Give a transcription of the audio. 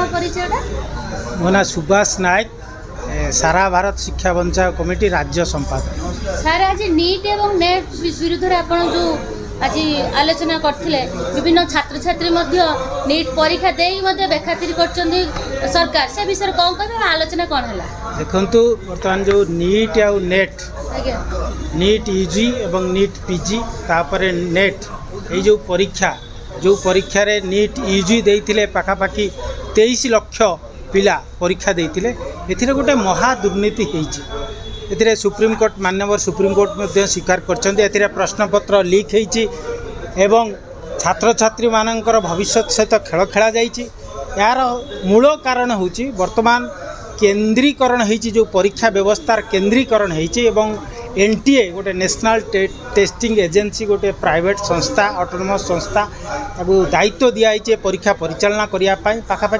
परिचयटा मो ना सुभाष नायक सारा भारत शिक्षा बचाओ कमिटी राज्य संपादक। सर आज नीट एवं नेट विरुद्ध आपण जो आज आलोचना करथिले विभिन्न छात्र छात्री नीट परीक्षा दे बेखातिर कर सरकार से विषय कौन कह आलोचना कौन है देखु बर्तमान जो नीट आ नेट नीट यूजी एवं नीट पीजी तापर नेट ये जो परीक्षा रे नीट यूजी देइथिले पाखापाखि 23 लाख पिला परीक्षा देइथिले एथिरे गोटे महा दुर्नीति होईछि। एथिरे सुप्रीम कोर्ट माननीय सुप्रीम कोर्ट मध्ये स्वीकार करछन्ते एथिरे प्रश्नपत्र लीक होईछि एवं छात्र छात्री मानकर भविष्य सहित खेल खेला जाइछि। यार मूल कारण होछि वर्तमान केंद्रीकरण होईछि जो परीक्षा व्यवस्थार केंद्रीकरण होईछि एवं एनटीए गोटे नेशनल टेस्टिंग एजेंसी गोटे प्राइवेट संस्था ऑटोनोमस संस्था दायित्व दिया परीक्षा परिचालना करने पाखापाखि